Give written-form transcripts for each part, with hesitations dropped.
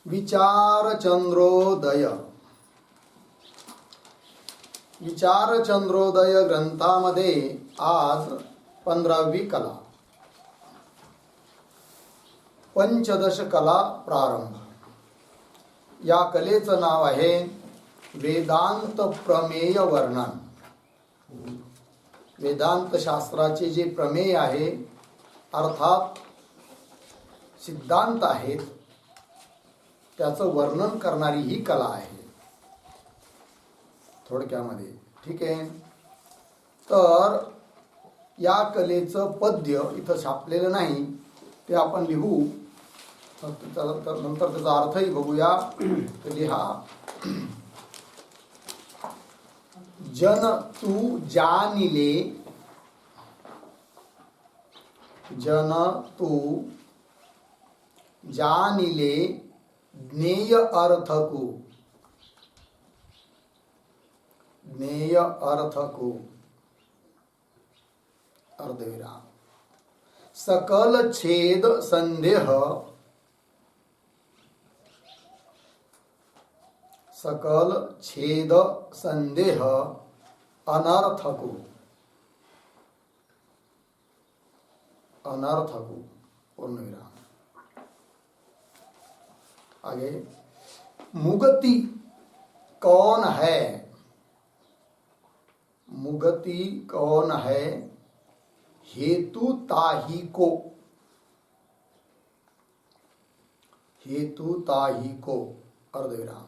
विचारचंद्रोदय. विचारचंद्रोदय ग्रंथामध्ये आज 15वी कला, पंचदश कला प्रारंभ. या कलेचं नाव आहे वेदांत प्रमेय वर्णन. वेदांत शास्त्राचे जे प्रमेय आहे, अर्थात सिद्धांत आहेत, त्याचं वर्णन करणारी ही कला आहे थोडक्यामध्ये. ठीक आहे. तर या कलेचं पद्य इथं छापलेलं नाही, ते आपण लिहू, नंतर त्याचा अर्थही बघूया. तर लिहा. जन तू जानिले, जन तू जानिले ज्ञेय अर्थ को, ज्ञेय अर्थ को अर्धविराम. सकल छेद संदेह, सकल छेद संदेह अनर्थ को, अनर्थ को पूर्णविराम. आगे. मुगति कौन है, मुगति कौन है हेतु ताही को, हेतु ताही को अर्धविराम.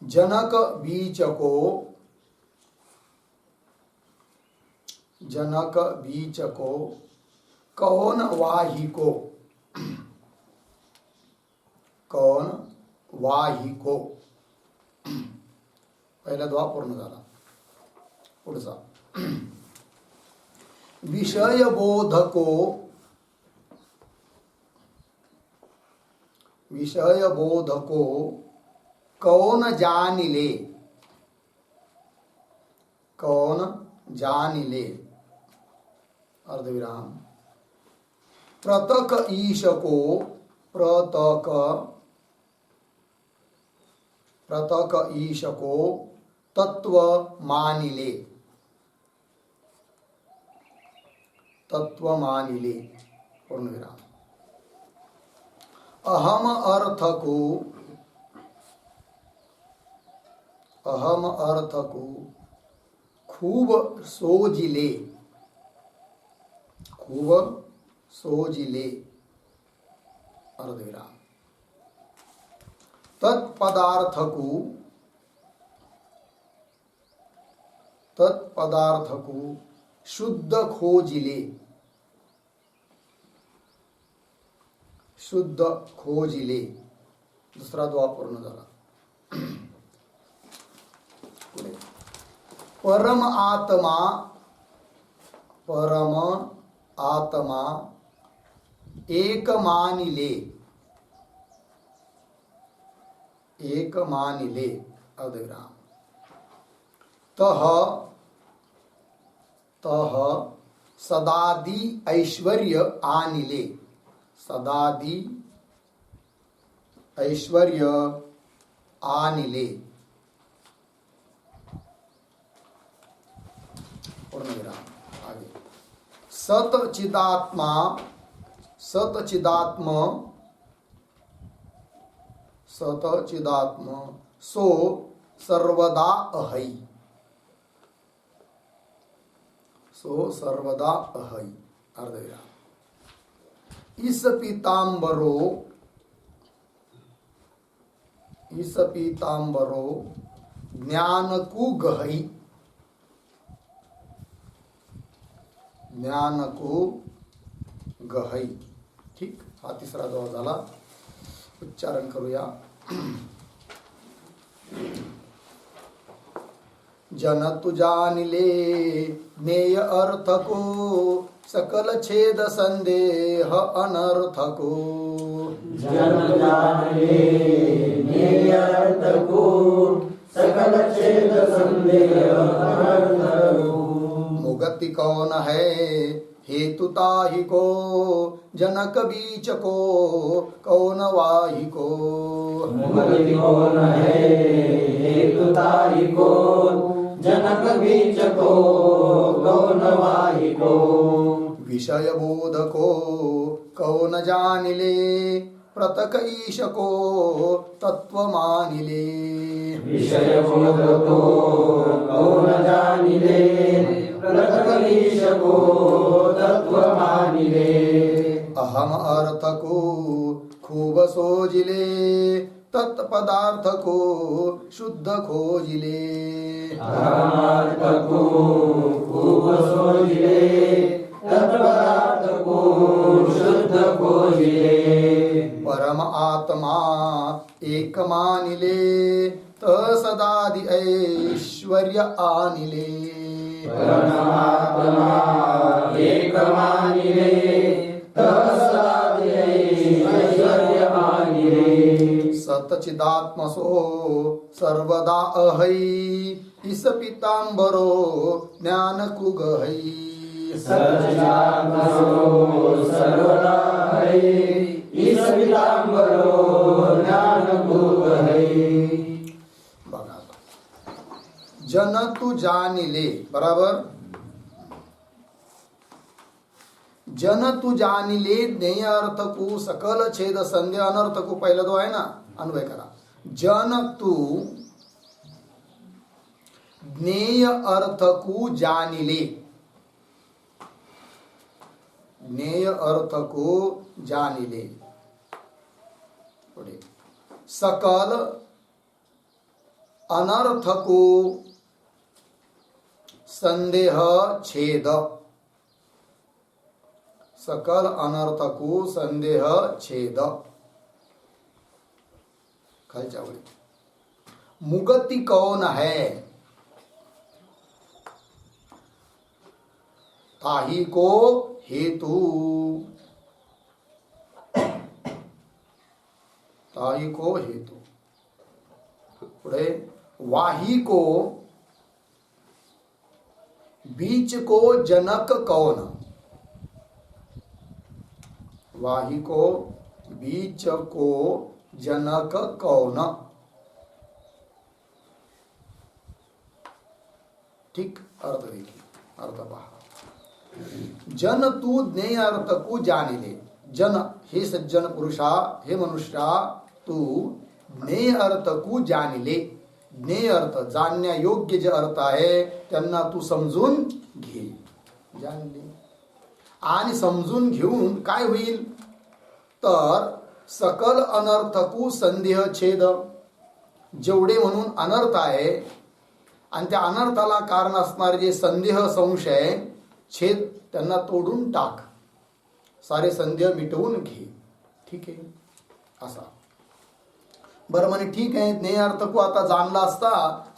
जनक बीच को, जनक बीच को कौन वाही को, कौन वाही को. पहिला द्वा पूर्ण झाला. पुढचा. विषय बोध को, विषय बोध को कौन जानिले, कौन जानिले अर्धविराम. प्रतक ईश को, प्रतक, प्रतक ईश को तत्व मानिले, तत्व मानिले पूर्णविराम. अहम अर्थ को, अहम अर्थ को खूब सोजिले, खूब सोजिले अर्धविराम. तत्पदार्थ को, तत्पदार्थ को शुद्ध खोजिले, शुद्ध खोजिले. दुसरा द्वा पूर्ण झाला. परम आत्मा, परम आत्मा एक मानिले, एक मानिले अर्धविराम. तह, तह सदादि ऐश्वर्य आनिले, सदादि ऐश्वर्य आनिले पूर्णविराम. आगे. सत चिदात्मा, सत चिदात्म, सत चिदात्म सो सर्वदा अहै, सो सर्वदा अहै अर्धविराम. इस पीतांबरो, इस पीतांबरो ज्ञान को गहै, ज्ञान को गहै. ठीक. हा तिसरा द्वा झाला. उच्चारण करूया. जन तु जानिले ज्ञेय अर्थ को, सकल छेद संदेह अनर्थ को. जन जानिले ज्ञेय अर्थ को, सकल छेद संदेह अनर्थ को. मुगति कौन है हेतु ताहि को जनक बीच को कौन वाहि को। मुक्ति कौन है हेतु ताहि को जनक बीच को कौन वाहि को। विषय बोध को कौन जानिले प्रतक ईश को तत्व मानिले। विषय बोध को कौन जानिले प्रतक ईश को तत्व मानिले। अहम अर्थ को खूब सोजिले तत्पदार्थ को शुद्ध खोजिले। अहमार्थ को खूब सोजिले तत्पदार्थ को शुद्ध खोजिले। परम आत्मा एक मानिले तसदादि ऐश्वर्य आनिले। परमात्मा एक मानिले तसदादि ऐश्वर्य आनिले। सतचिदात्मसो सर्वदा अहै इस पीतांबरो ज्ञान कुगहै। सच्चिदात्मो सर्वदा है ईश पीतांबरो ज्ञान कुगहै। बघा आता. जन तू जानिले बराबर. जन तू जानिले ज्ञेय अर्थ को सकल छेद संदेह अनर्थ को पहिला जो आहे ना अन्वय करा. जन तू ज्ञेय अर्थ को जानिले. ज्ञेय अर्थ को जानिले. पुढे सकल अनर्थ को संदेह छेद. सकल अनर्थ को संदेह छेद. खालच्या ओळी. मुगती कौन है ताही को हेतु. ताही को हेतु. पुढे वाही को बीच को जनक कौन. वाही को बीच को जनक कौन. ठीक अर्थ देखिए. अर्थ पहा. जन तू ज्ञेय अर्थ को जानिले. जन हे सज्जन पुरुषा हे मनुष्या तू ज्ञेय अर्थ को जानिले. ज्ञेय अर्थ जाणण्या योग्य जे अर्थ आहे त्यांना तू समजून घे. जाणले आणि समजून घेऊन काय होईल तर सकल अनर्थ को संदेह छेद. जेवढे म्हणून अनर्थ आहे आणि त्या अनर्थाला कारण असणारे जे संदेह संशय छेद त्यांना तोडून टाक. सारे संदेह मिटवून घे. ठीक आहे असा. बरं म्हणे ठीक आहे. ज्ञेय अर्थ को आता जाणला असता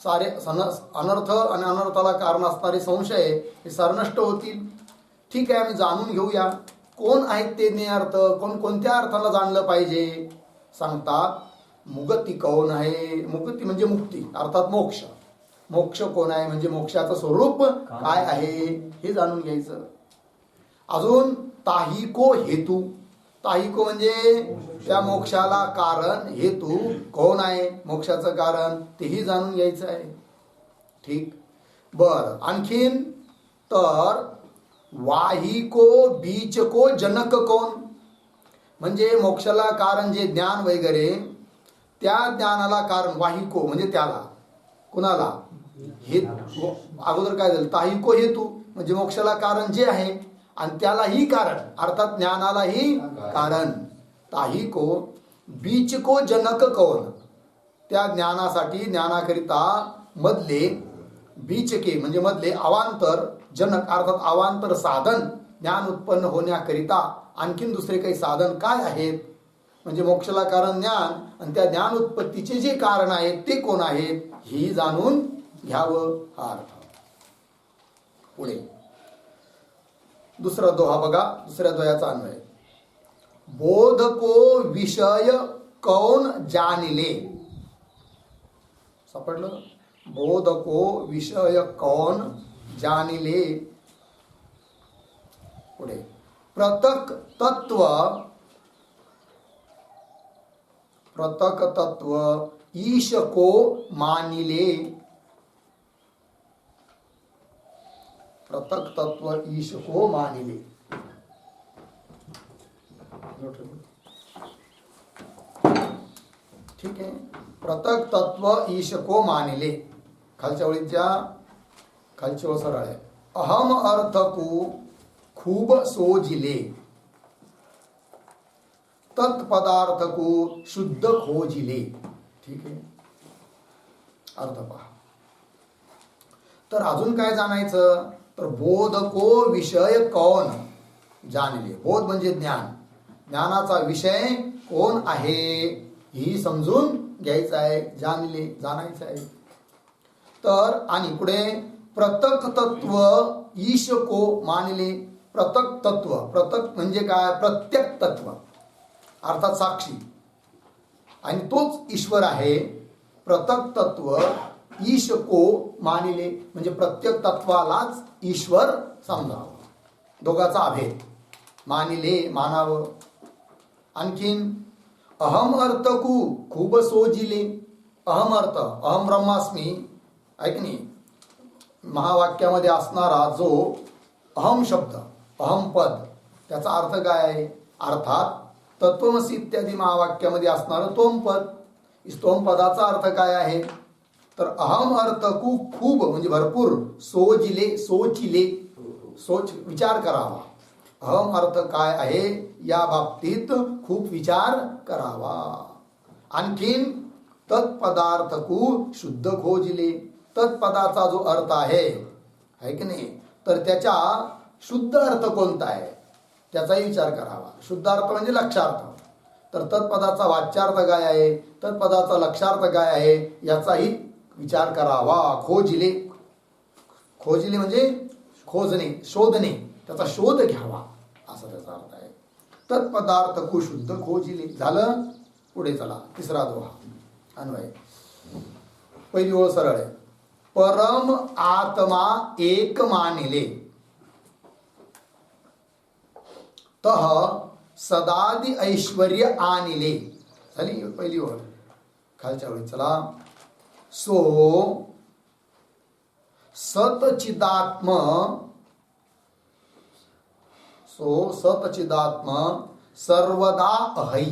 सारे अनर्थ आणि अनर्थाला कारण असणारे संशय हे सर्नष्ट होतील. ठीक आहे आम्ही जाणून घेऊया कोण आहेत ते ज्ञेय अर्थ. कोणत्या अर्थाला जाणलं पाहिजे सांगतात. मुगती कौन आहे. मुक्ती म्हणजे मुक्ती अर्थात मोक्ष. मोक्ष कोण आहे म्हणजे मोक्षाचं स्वरूप काय आहे हे जाणून घ्यायचं. अजून ताहिको हेतू. ताहिको म्हणजे त्या मोक्षाला कारण. हेतू कोण आहे मोक्षाचं कारण तेही जाणून घ्यायचं आहे. ठीक. बर आणखीन तर वाही को बीच को जनक कोण. म्हणजे मोक्षाला कारण जे ज्ञान वगैरे त्या ज्ञानाला कारण वाहिको म्हणजे त्याला कुणाला हे अगोदर काय झालं ताहिको हेतू म्हणजे मोक्षाला कारण जे आहे आणि त्यालाही कारण अर्थात ज्ञानालाही कारण. ताहिको बीच को जनक कौन. त्या ज्ञानासाठी ज्ञानाकरिता मधले बीचके म्हणजे मधले अवांतर जनक अर्थात अवांतर साधन ज्ञान उत्पन्न होण्याकरिता आणखीन दुसरे काही साधन काय आहेत म्हणजे मोक्षाला कारण ज्ञान आणि त्या ज्ञान उत्पत्तीचे जे कारण आहेत ते कोण आहेत ही जाणून घ्यावं हा अर्थ. पुढे दुसरा दोहा बघा. दुसऱ्या दोह्याचा अन्वय. बोध को विषय कौन जानिले. सापडलं. बोध को विषय कौन जानिले. पुढे पृथक तत्व ईश को मानिले. पृथक तत्व ईश को मानिले. ठीक आहे. पृथक तत्व ईश को मानिले. खालच्या ओळीच्या खालची ओळ सरळ आहे. अहम अर्थ को खूब सोजिले, तत्पदार्थ को शुद्ध खोजिले. ठीक आहे. अर्थ पहा. तर अजून काय जाणायचं तर बोध को विषय कौन जाणले. बोध म्हणजे ज्ञान. ज्ञानाचा विषय कोण आहे ही समजून घ्यायचं आहे, जाणले जाणायचं आहे. तर आणि पुढे पृथक तत्व ईश को मानले. पृथक तत्व, पृथक म्हणजे काय प्रत्येक तत्व अर्थात साक्षी आणि तोच ईश्वर आहे. पृथक तत्व ईश को मानिले म्हणजे प्रत्येक तत्वालाच ईश्वर समजावं. दोघाचा अभेद मानिले मानावं. आणखीन अहम अर्थ को खूप सोजिले. अहम अर्थ अहम ब्रह्मास्मी ऐक नाही महावाक्यामध्ये असणारा जो अहम शब्द अहम पद त्याचा अर्थ काय आहे. अर्थात तत्वमसी इत्यादी महावाक्यामध्ये असणारं तोम पद. तोम पदाचा अर्थ काय आहे तर अहम अर्थ को खूप म्हणजे भरपूर सोजिले सोचिले सोच विचार करावा. अहम अर्थ काय आहे या बाबतीत खूप विचार करावा. आणखीन तत्पदार्थ को शुद्ध खोजिले. तत्पदाचा जो अर्थ आहे की नाही तर त्याच्या शुद्ध अर्थ कोणता आहे त्याचाही विचार करावा. शुद्ध अर्थ म्हणजे लक्षार्थ. तर तत्पदाचा वाच्यार्थ काय आहे, तत्पदाचा लक्षार्थ काय आहे याचाही विचार करावा. खोजिले, खोजिले म्हणजे खोजणे शोधणे, त्याचा शोध घ्यावा असा त्याचा अर्थ आहे. तत्पदार्थ को शुद्ध खोजिले. झालं. पुढे चला तिसरा दोहा अन्वय. पहिली ओळ सरळ आहे. परम आत्मा एक मानिले तह सदादि ऐश्वर्य आनिले. झाली पहिली ओळ. खालच्या ओळीत चला. सो सतचिदात्म सर्वदा अहै.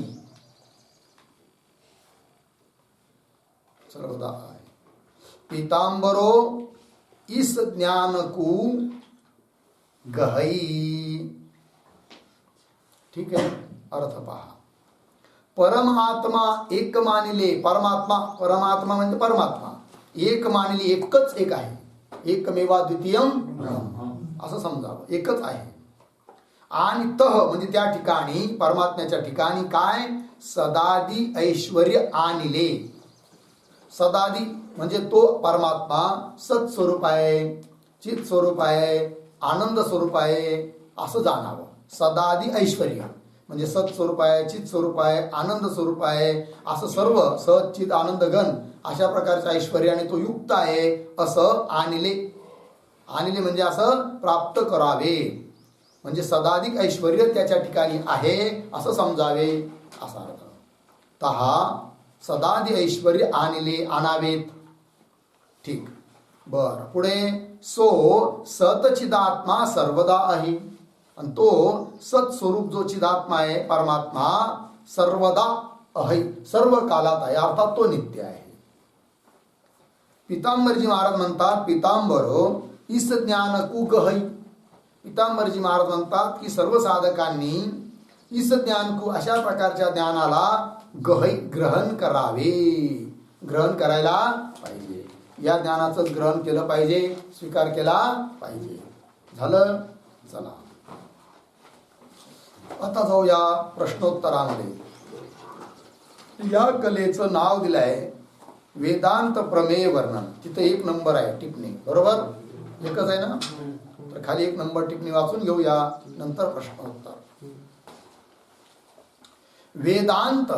सर्वदा अहै. पीतांबरो इस ज्ञान को गहई. ठीक आहे. अर्थ पहा. परमात्मा एक मानिले. परमात्मा म्हणजे परमात्मा एक मानिले. एकच एक आहे. एकमेवा द्वितीयम असं समजावं. एकच आहे. आणि तह म्हणजे त्या ठिकाणी परमात्म्याच्या ठिकाणी काय सदादी ऐश्वर्य आनिले. सदादी म्हणजे तो परमात्मा सत्स्वरूप आहे, चित स्वरूप आहे, आनंद स्वरूप आहे असं जाणावं. सदादी ऐश्वर्य म्हणजे सत्स्वरूप आहे, चित स्वरूप आहे, आनंद स्वरूप आहे असं सर्व सत चित आनंद घन अशा प्रकारच्या ऐश्वर्याने तो युक्त आहे असं आनिले. आनिले म्हणजे असं प्राप्त करावे. म्हणजे सदाधिक ऐश्वर्य त्याच्या ठिकाणी आहे असं समजावे असा अर्थ. तहा सदादि ऐश्वर्य आनिले आणावेत. ठीक. बर. पुढे सो सतचिदात्मा सर्वदा आहे. आणि तो सत्स्वरूप जो चिदात्मा आहे परमात्मा सर्वदा आहे सर्व कालात आहे अर्थात तो नित्य आहे. पितांबरजी महाराज म्हणतात पितांबरो इस ज्ञान कु गहई. पितांबरजी महाराज म्हणतात की सर्व साधकांनी इस ज्ञान को अशा प्रकारच्या ज्ञानाला गहई ग्रहण करावे. ग्रहण करायला पाहिजे. या ज्ञानाचं ग्रहण केलं पाहिजे, स्वीकार केला पाहिजे. झालं. चला आता जाऊ या प्रश्नोत्तरामध्ये. या कलेचं नाव दिलंय वेदांत प्रमेय वर्णन. तिथे 1 नंबर आहे टिप्पणी. बरोबर एकच आहे ना. तर खाली 1 नंबर टिप्पणी वाचून घेऊया नंतर प्रश्नोत्तर. वेदांत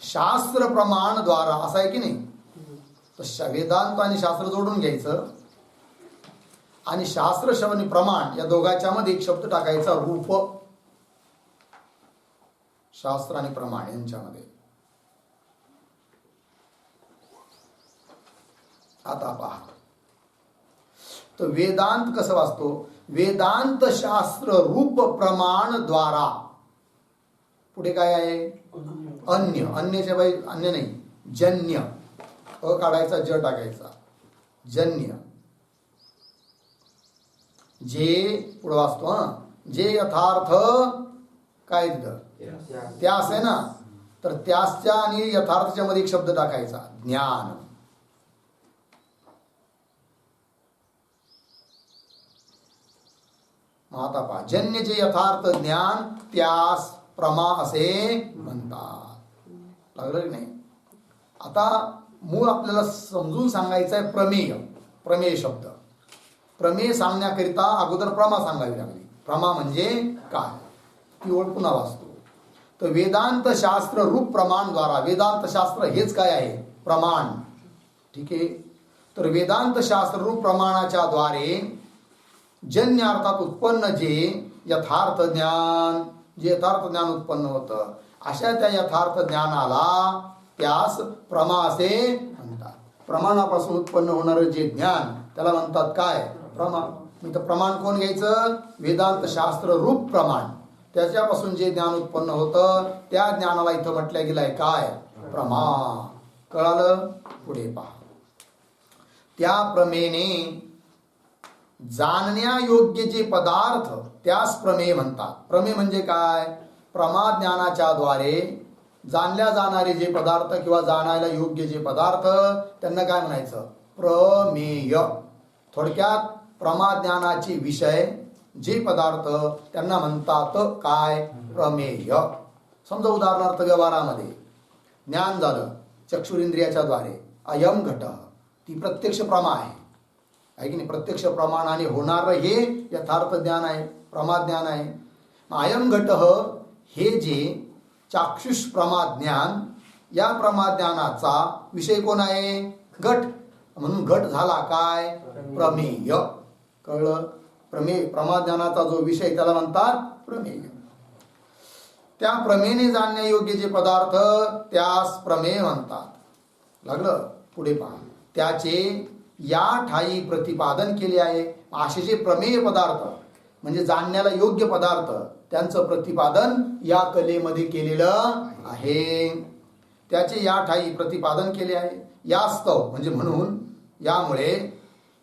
शास्त्र प्रमाण द्वारा असं आहे की नाही. तर वेदांत आणि शास्त्र जोडून घ्यायचं. आणि शास्त्र शब्द प्रमाण या दोघांच्या मध्ये एक शब्द टाकायचा रूप. शास्त्र आणि प्रमाण यांच्यामध्ये. आता पहा, तर वेदांत कसं वाचतो? वेदांत शास्त्र रूप प्रमाण द्वारा. पुढे काय आहे? अन्य. अन्यच्या बाई अन्य नाही, जन्य. अ काढायचा, ज टाकायचा, जन्य. जे पुढे वाचतो हा, जे यथार्थ काय तिथं त्यास आहे ना, तर त्यासच्या आणि यथार्थच्या मध्ये एक शब्द टाकायचा, ज्ञान. आता पहा, जन्य जे यथार्थ ज्ञान त्यास प्रमा असे म्हणतात. लागलं की नाही? आता मूळ आपल्याला समजून सांगायचं आहे प्रमेय. प्रमेय शब्द, प्रमेय सांगण्याकरिता अगोदर प्रमा सांगावी लागली. प्रमा म्हणजे काय ती ओळ पुन्हा वाचतो. तर वेदांत शास्त्र रूप प्रमाण द्वारा. वेदांत शास्त्र हेच काय आहे? प्रमाण. ठीक आहे. तर वेदांत शास्त्र रूप प्रमाणाच्या द्वारे जन्य अर्थात उत्पन्न जे यथार्थ ज्ञान, जे यथार्थ ज्ञान उत्पन्न होतं, अशा त्या यथार्थ ज्ञानाला त्यास प्रमा असे म्हणतात. प्रमाणापासून उत्पन्न होणारं जे ज्ञान त्याला म्हणतात काय? प्रमा. तर प्रमाण कोण घ्यायचं? वेदांत शास्त्र रूप प्रमाण. त्याच्यापासून जे ज्ञान उत्पन्न होतं त्या ज्ञानाला इथं म्हटलं गेलंय काय? प्रमा. कळालं? पुढे पहा. त्या प्रमेने जाणण्यायोग्य जे पदार्थ त्यास प्रमेय म्हणतात. प्रमेय म्हणजे काय? प्रमा ज्ञानाच्या द्वारे जाणल्या जाणारे जे पदार्थ किंवा जाणायला योग्य जे पदार्थ त्यांना काय म्हणायचं? प्रमेय. थोडक्यात प्रमा ज्ञानाचे विषय जे पदार्थ त्यांना म्हणतात काय? प्रमेय. समजा उदाहरणार्थ व्यवहारामध्ये ज्ञान झालं चक्षुरिंद्रियाच्या द्वारे, अयम घट, ती प्रत्यक्ष प्रमा आहे की नाही? प्रत्यक्ष प्रमाणाने होणार हे यथार्थ ज्ञान आहे, प्रमा ज्ञान आहे. अयम घट हे जे चाक्षुष प्रमा ज्ञान, या प्रमा ज्ञानाचा विषय कोण आहे? घट. म्हणून घट झाला काय? प्रमेय. कळलं? प्रमेय, प्रमा ज्ञानाचा जो विषय त्याला म्हणतात प्रमेय. त्या प्रमेयने जाणण्यायोग्य जे पदार्थ त्यास प्रमेय म्हणतात. लागलं? पुढे पहा. त्याचे या ठाई प्रतिपादन केले आहे. असे जे प्रमेय पदार्थ म्हणजे जाणण्याला योग्य पदार्थ त्यांचं प्रतिपादन या कलेमध्ये केलेलं आहे. त्याचे या ठाई प्रतिपादन केले आहे. यास्तव म्हणजे म्हणून, यामुळे,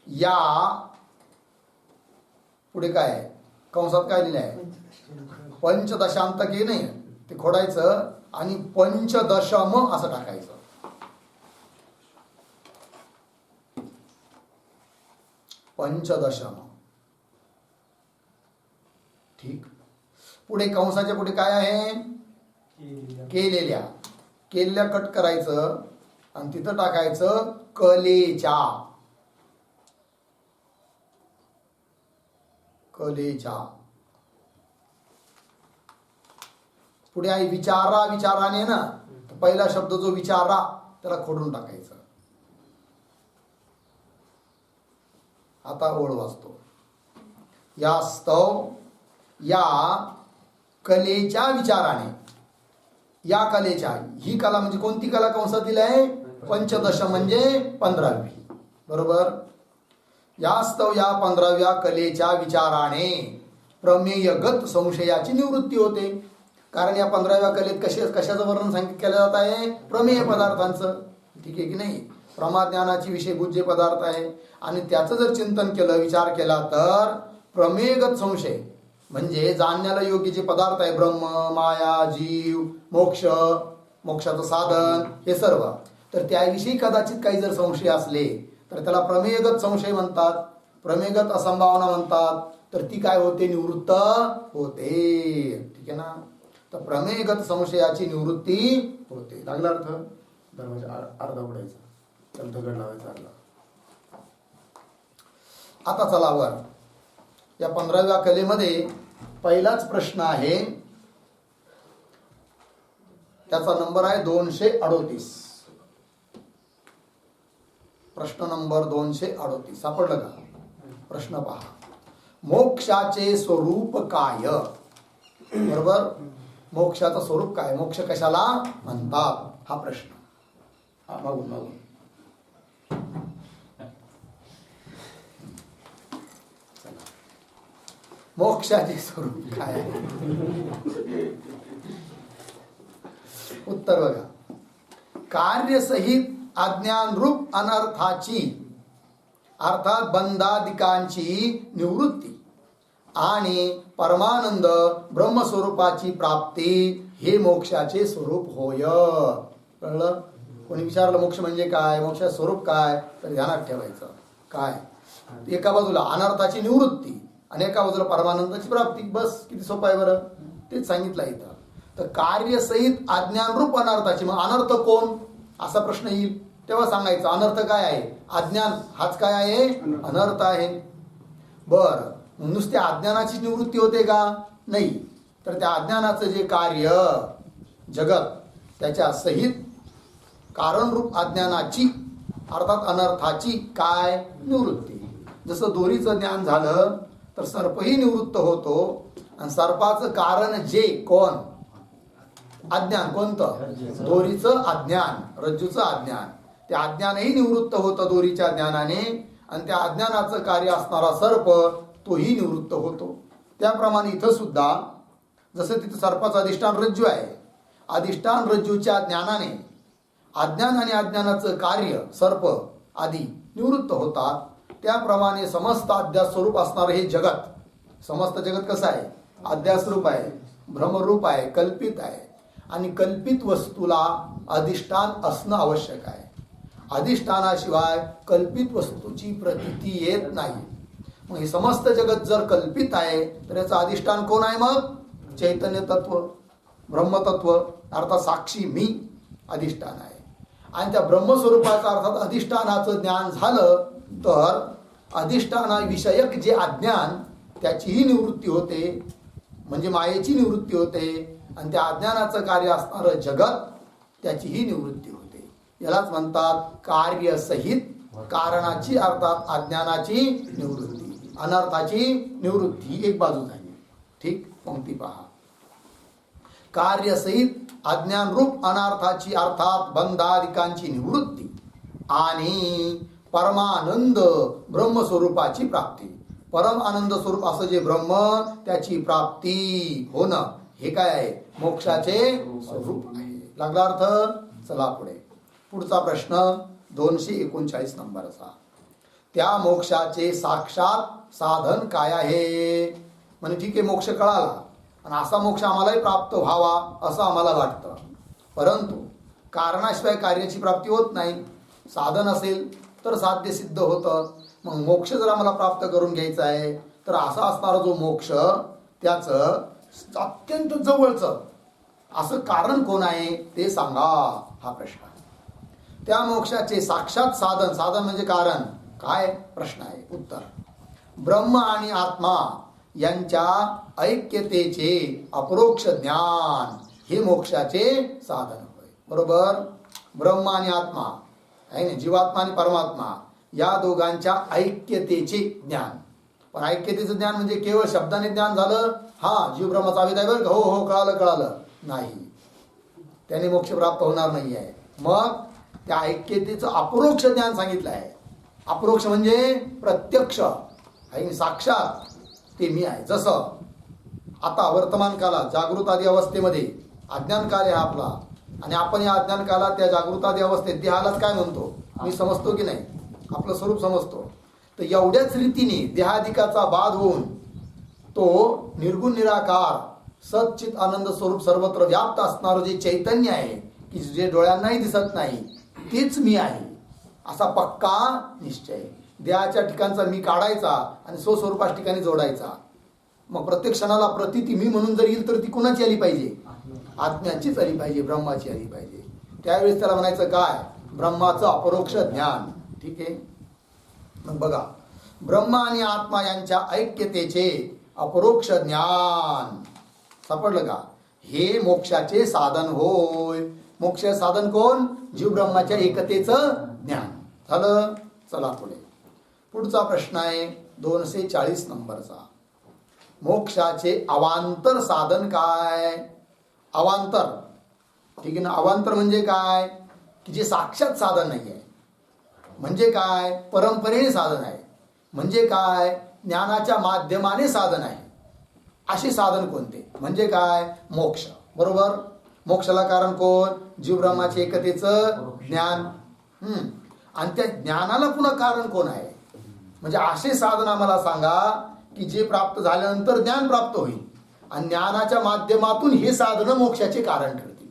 या पुढे काय आहे? कंसात काय लिहिलं आहे? पंचदशांतके नाही, ते खोडायचं आणि पंचदशम असं टाकायचं. पंचदशम. ठीक. पुढे कंसाच्या पुढे काय आहे? केलेल्या. केलेल्या कट करायचं आणि तिथं टाकायचं कलेच्या. कलेच्या. पुढे आहे विचारा. विचाराने ना, तर पहिला शब्द जो विचारा त्याला खोडून टाकायचं. आता ओळ वाचतो. यास्तव या कलेच्या विचाराने. या कलेच्या, ही कला म्हणजे कोणती कला कंसात दिली आहे? पंचदश म्हणजे 15वी. बरोबर? यास्तव या 15व्या कलेच्या विचाराने प्रमेयगत संशयाची निवृत्ती होते. कारण या 15व्या कलेत कशाचं वर्णन सांगितलं केलं जात आहे? प्रमेय पदार्थांचं. ठीक आहे की नाही? प्रमाज्ञानाची विषयभूत जे पदार्थ आहे आणि त्याचं जर चिंतन केलं, विचार केला, तर प्रमेयगत संशय म्हणजे जाणण्याला योग्य जे पदार्थ आहे, ब्रह्म, माया, जीव, मोक्ष, मोक्षाचं साधन, हे सर्व, तर त्याविषयी कदाचित काही जर संशय असले तर त्याला प्रमेयगत संशय म्हणतात, प्रमेयगत असंभावना म्हणतात. तर ती काय होते? निवृत्त होते. ठीक आहे ना? तर प्रमेयगत संशयाची निवृत्ती होते. लागला अर्थ? दरवाजा अर्धा उडायचा, तर दगड लावायचा अर्धा. आता चला वर. या 15व्या कलेमध्ये पहिलाच प्रश्न आहे, त्याचा नंबर आहे 238. प्रश्न नंबर 238 सापडलं का? प्रश्न पहा, मोक्षाचे स्वरूप काय? बरोबर, मोक्षाचं स्वरूप काय, मोक्ष कशाला म्हणतात, हा प्रश्न. मागून मागून मोक्षाचे स्वरूप काय आहे? उत्तर बघा, कार्यसहित अज्ञान रूप अनर्थाची अर्थात बंधादिकांची निवृत्ती आणि परमानंद ब्रह्मस्वरूपाची प्राप्ती हे मोक्षाचे स्वरूप होय. कळलं? कोणी विचारलं मोक्ष म्हणजे काय, मोक्षाचे स्वरूप काय, तर ध्यानात ठेवायचं काय, एका बाजूला अनर्थाची निवृत्ती आणि एका बाजूला परमानंदाची प्राप्ती. बस किती सोपं आहे बरं, तेच सांगितलं इथं. तर कार्यसहित अज्ञानरूप अनर्थाची, मग अनर्थ कोण असा प्रश्न येईल तेव्हा सांगायचं अनर्थ काय आहे, अज्ञान हाच काय आहे, अनर्थ आहे. बर, नुसते अज्ञानाची निवृत्ती होते का, नाही, तर त्या अज्ञानाचं जे कार्य जगत त्याच्या सहित कारणरूप अज्ञानाची अर्थात अनर्थाची काय निवृत्ती. जसं दोरीचं ज्ञान झालं तर सर्पही निवृत्त होतो, आणि सर्पाचं कारण जे कोण, अज्ञान, कोणतं, दोरीचं अज्ञान, रज्जूचं अज्ञान, ते अज्ञानही निवृत्त होतं दोरीच्या ज्ञानाने, आणि त्या अज्ञानाचं कार्य असणारा सर्प तोही निवृत्त होतो. त्याप्रमाणे इथं सुद्धा जसं तिथं सर्पाचं अधिष्ठान रज्जू आहे, अधिष्ठान रज्जूच्या ज्ञानाने अज्ञान आणि अज्ञानाचं कार्य सर्प आदी निवृत्त होतात. त्याप्रमाणे समस्त अध्यास स्वरूप असणारं हे जगत, समस्त जगत कसं आहे, अध्यास रूप आहे, भ्रमरूप आहे, कल्पित आहे, आणि कल्पित वस्तूला अधिष्ठान असणं आवश्यक आहे. अधिष्ठानाशिवाय कल्पित वस्तूची प्रतीती येत नाही. मग हे समस्त जगत जर कल्पित आहे तर याचं अधिष्ठान कोण आहे, मग चैतन्य तत्व, ब्रह्मतत्व, अर्थात साक्षी मी अधिष्ठान आहे. आणि त्या ब्रह्मस्वरूपाचा अर्थात अधिष्ठानाचं ज्ञान झालं तर अधिष्ठानाविषयक जे अज्ञान त्याचीही निवृत्ती होते, म्हणजे मायेची निवृत्ती होते, आणि त्या अज्ञानाचं कार्य असणारं जगत त्याचीही निवृत्ती होते. यालाच म्हणतात कार्यसहित कारणाची अर्थात अज्ञानाची निवृत्ती, अनर्थाची निवृत्ती. एक बाजू झाली. ठीक, पंक्ती पहा, कार्यसहित अज्ञान रूप अनर्थाची अर्थात बंधादिकांची निवृत्ती आणि परमानंद ब्रह्मस्वरूपाची प्राप्ती. परम आनंद स्वरूप असं जे ब्रह्म त्याची प्राप्ती होणं हे काय आहे, मोक्षाचे स्वरूप आहे. लागला अर्थ? चला पुढे. पुढचा प्रश्न 239 नंबरचा. त्या मोक्षाचे साक्षात साधन काय आहे? म्हणजे ठीक आहे, मोक्ष कळाला आणि असा मोक्ष आम्हालाही प्राप्त व्हावा असं आम्हाला वाटतं, परंतु कारणाशिवाय कार्याची प्राप्ती होत नाही. साधन असेल तर साध्य सिद्ध होतं. मग मोक्ष जर आम्हाला प्राप्त करून घ्यायचा आहे तर असा असणारा जो मोक्ष त्याचं अत्यंत जवळचं असं कारण कोण आहे ते सांगा, हा प्रश्न. त्या मोक्षाचे साक्षात साधन, साधन म्हणजे कारण काय, प्रश्न आहे. उत्तर, ब्रह्म आणि आत्मा यांच्या ऐक्यतेचे अपरोक्ष ज्ञान हे मोक्षाचे साधन होय. बरोबर, ब्रह्म आणि आत्मा आहे ना, जीवात्मा आणि परमात्मा या दोघांच्या ऐक्यतेचे ज्ञान. पण ऐक्यतेचं ज्ञान म्हणजे केवळ शब्दाने ज्ञान झालं, हा जीव ब्रह्माचा अभेद आहे बरं, हो हो कळालं कळालं, नाही, त्याने मोक्ष प्राप्त होणार नाही आहे. मग त्या ऐक्यतेचं अपरोक्ष ज्ञान सांगितलं आहे. अपरोक्ष म्हणजे प्रत्यक्ष आहे, साक्षात ते मी आहे. जसं आता वर्तमान काळात जागृत आदी अवस्थेमध्ये अज्ञान काल आहे आपला, आणि आपण या अज्ञान काळात त्या जागृत आदी अवस्थेत देहालाच काय म्हणतो, मी समजतो की नाही, आपलं स्वरूप समजतो. तर एवढ्याच रीतीने देहाधिकाचा बाध होऊन तो निर्गुण निराकार सच्चित आनंद स्वरूप सर्वत्र व्याप्त असणारं जे चैतन्य आहे की जे डोळ्यांनाही दिसत नाही तेच मी आहे असा पक्का निश्चय. देहाच्या ठिकाणचा मी काढायचा आणि स्वस्वरूपाच्या ठिकाणी जोडायचा. मग प्रत्येक क्षणाला प्रतीती मी म्हणून जर येईल तर ती कुणाची आली पाहिजे, आत्म्याचीच आली पाहिजे, ब्रह्माची आली पाहिजे. त्यावेळेस त्याला म्हणायचं काय, ब्रह्माचं अपरोक्ष ज्ञान. ठीक आहे, मग बघा, ब्रह्म आणि आत्मा यांच्या ऐक्यतेचे अपरोक्ष ज्ञान सापडलं का, हे मोक्षाचे साधन होय. मोक्ष साधन कोण, जीव ब्रह्माच्या एकतेचं ज्ञान झालं. चला पुढे. पुढचा प्रश्न आहे 240 नंबरचा. मोक्षाचे अवांतर साधन काय? अवांतर, ठीक आहे ना. अवांतर म्हणजे काय? की जे साक्षात साधन नाही आहे. म्हणजे काय? परंपरेने साधन आहे. म्हणजे काय? ज्ञानाच्या माध्यमाने साधन आहे. असे साधन कोणते? म्हणजे काय? मोक्ष. बरोबर. मोक्षाला कारण कोण? जीव ब्रह्माचे एकतेचं ज्ञान. आणि त्या ज्ञानाला पुन्हा कारण कोण आहे? म्हणजे असे साधन आम्हाला सांगा की जे प्राप्त झाल्यानंतर ज्ञान प्राप्त होईल आणि ज्ञानाच्या माध्यमातून हे साधन मोक्षाचे कारण ठरतील.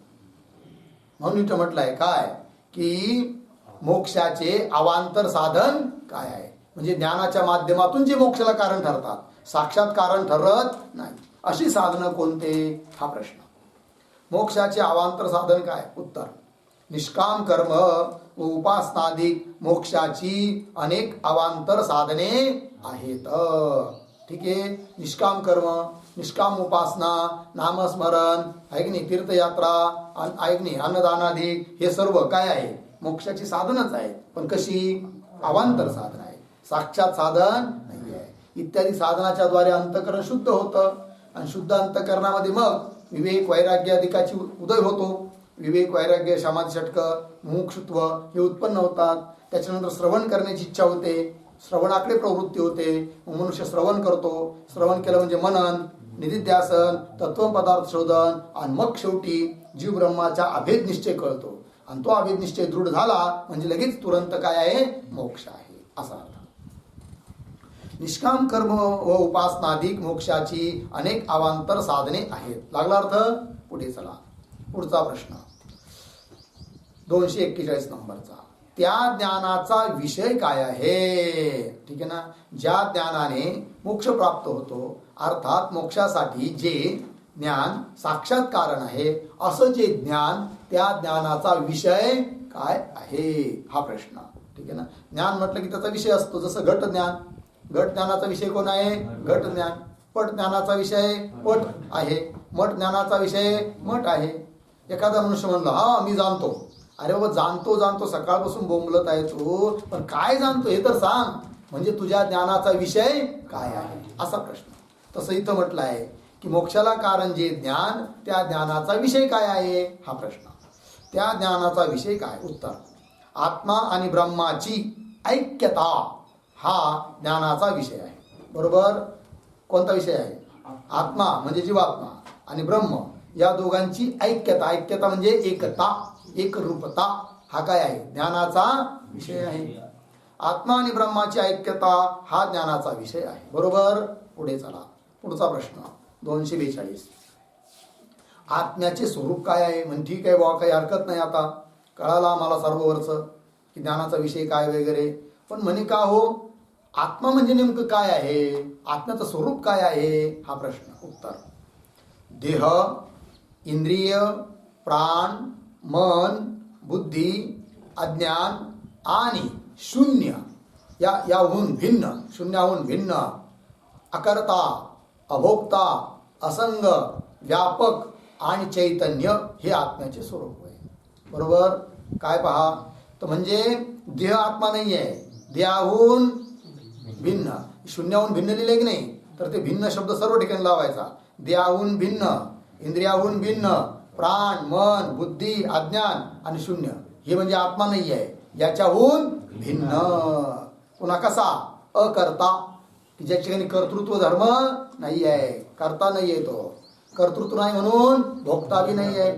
म्हणून इथं म्हटलंय काय की मोक्षाचे अवांतर साधन काय आहे? म्हणजे ज्ञानाच्या माध्यमातून जे मोक्षाला कारण ठरतात, साक्षात कारण ठरत नाही, अशी साधनं कोणते? हा प्रश्न. मोक्षाचे अवांतर साधन काय? उत्तर, निष्काम कर्म व उपासनादिक मोक्षाची अनेक अवांतर साधने आहेत. ठीक आहे. निष्काम कर्म, निष्काम उपासना, नामस्मरण, आहे की नाही, तीर्थयात्रा, आहे की नाही, अन्नदानादिक, हे सर्व काय आहे? मोक्षाची साधनच आहे. पण कशी? अवांतर साधन आहे, साक्षात साधन नाही आहे. इत्यादी साधनाच्या द्वारे अंतःकरण शुद्ध होतं आणि शुद्ध अंतःकरणामध्ये मग विवेक वैराग्य अधिकाची उदय होतो. विवेक वैराग्य समाधी षटक मुमुक्षुत्व हे उत्पन्न होतात. त्याच्यानंतर श्रवण करण्याची इच्छा होते, श्रवणाकडे प्रवृत्ती होते. मनुष्य श्रवण करतो. श्रवण केलं म्हणजे मनन, निधिध्यासन, तत्वपदार्थ शोधन आणि मग शेवटी जीव ब्रह्माचा अभेद निश्चय कळतो. आणि तो अभेद निश्चय दृढ झाला म्हणजे लगेच तुरंत काय आहे? मोक्ष आहे, असा अर्थ. निष्काम कर्म व उपासनाधिक मोक्षाची अनेक अवांतर साधने आहेत. लागला अर्थ? पुढे चला. पुढचा प्रश्न 241 नंबरचा. त्या ज्ञानाचा विषय काय आहे? ठीक आहे ना. ज्या ज्ञानाने मोक्ष प्राप्त होतो, अर्थात मोक्षासाठी जे ज्ञान साक्षात कारण आहे, असं जे ज्ञान, त्या ज्ञानाचा विषय काय आहे? हा प्रश्न. ठीक आहे ना. ज्ञान म्हटलं की त्याचा विषय असतो. जसं घट ज्ञान, घट ज्ञानाचा विषय कोण आहे? घट ज्ञान. पट ज्ञानाचा विषय पट आहे. मठ ज्ञानाचा विषय मठ आहे. एखादा मनुष्य म्हणला हा मी जाणतो. अरे बाबा, जाणतो जाणतो सकाळपासून बोंबलत आहे तू, पण काय जाणतो हे तर सांग. म्हणजे तुझ्या ज्ञानाचा विषय काय आहे, असा प्रश्न. तसं इथं म्हटलं आहे की मोक्षाला कारण जे ज्ञान, त्या ज्ञानाचा विषय काय आहे? हा प्रश्न. त्या ज्ञानाचा विषय काय? उत्तर, आत्मा आणि ब्रह्माची ऐक्यता हा ज्ञानाचा विषय आहे. बरोबर. कोणता विषय आहे? आत्मा म्हणजे जीवात्मा आणि ब्रह्म या दोघांची ऐक्यता. ऐक्यता म्हणजे एकता, एकरूपता, हा काय आहे? ज्ञानाचा विषय आहे. आत्मा आणि ब्रह्माची ऐक्यता हा ज्ञानाचा विषय आहे. बरोबर. पुढे चला. पुढचा प्रश्न 242. आत्म्याचे स्वरूप काय आहे? म्हणजे ठीक आहे बुवा, काही हरकत नाही, आता कळाला आम्हाला सर्ववरचं की ज्ञानाचा विषय काय वगैरे. पण म्हणे का हो, आत्मा म्हणजे नेमकं काय आहे? आत्म्याचं स्वरूप काय आहे? हा प्रश्न. उत्तर, देह, इंद्रिय, प्राण, मन, बुद्धी, अज्ञान आणि शून्य याहून भिन्न, शून्याहून भिन्न, अकर्ता, अभोक्ता, असंग, व्यापक आणि चैतन्य हे आत्म्याचे स्वरूप आहे. बरोबर. काय पहा, तर म्हणजे देह आत्मा नाही आहे. देहाहून भिन्न, शून्याहून भिन्न लिहिले की नाही, तर ते भिन्न शब्द सर्व ठिकाणी लावायचा. देहाहून भिन्न, इंद्रियाहून भिन्न, प्राण, मन, बुद्धी, अज्ञान आणि शून्य हे म्हणजे आत्मा नाही आहे. याच्याहून भिन्न. पुन्हा कसा? अकर्ता, की ज्या ठिकाणी कर्तृत्व धर्म नाही आहे, करता नाही आहे. तो कर्तृत्व नाही म्हणून भोक्ता बी नाही आहे.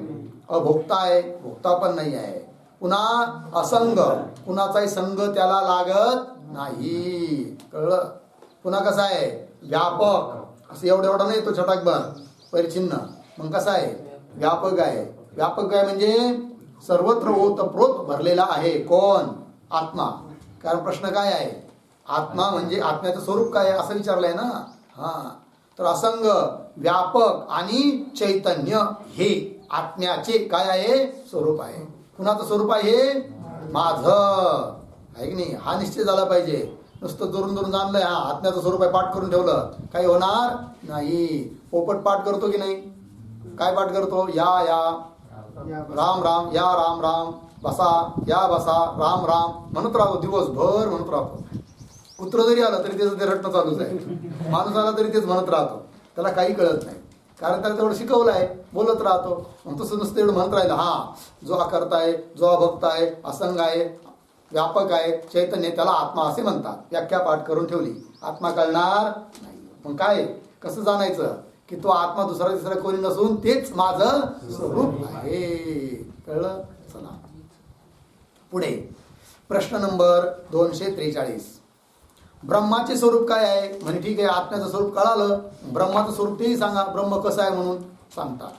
अभोक्ता आहे, भोक्ता पण नाही आहे. पुन्हा असंग, कुणाचाही संग त्याला लागत नाही. कळलं. पुन्हा कसा आहे? व्यापक, असं एवढा एवढा नाही तो छटाक बन परिचिन्ह. मग कसा आहे? व्यापक आहे. व्यापक आहे म्हणजे सर्वत्र ओतप्रोत भरलेला आहे. कोण? आत्मा. कारण प्रश्न काय आहे? आत्मा म्हणजे आत्म्याचं स्वरूप काय आहे असं विचारलंय ना. हा, तर असंग, व्यापक आणि चैतन्य हे आत्म्याचे काय आहे? स्वरूप आहे. कुणाचं स्वरूप आहे? माझं, आहे की नाही. हा निश्चय झाला पाहिजे. नुसतं दुरून दुरून जाणलंय हा आत्म्याचं स्वरूप आहे, पाठ करून ठेवलं, काही होणार नाही. पोपट पाठ करतो की नाही? काय पाठ करतो? या या राम राम, या राम राम, बसा या बसा, राम राम म्हणत राहतो, दिवसभर म्हणत राहतो. कुत्र जरी आलं तरी त्याचं ते रटणं चालूच आहे. माणूस आला तरी तेच म्हणत राहतो, त्याला काही कळत नाही, कारण त्याला तेवढं शिकवलं आहे, बोलत राहतो. मग तसं नुसतं एवढं म्हणत राहिलं, हा जो अकर्ता आहे, जो अभक्त आहे, असंग आहे, व्यापक आहे, चैतन्य, त्याला आत्मा असे म्हणतात. व्याख्या पाठ करून ठेवली, आत्मा कळणार नाही. मग काय कसं जाणायचं की तो आत्मा दुसरा तिसरा कोणी नसून तेच माझं स्वरूप आहे. कळलं? चला पुढे प्रश्न नंबर 243. ब्रह्माचे स्वरूप काय आहे? म्हणजे ठीक आहे, आत्म्याचं स्वरूप कळालं, ब्रह्माचं स्वरूप तेही सांगा, ब्रह्म कसं आहे म्हणून सांगतात.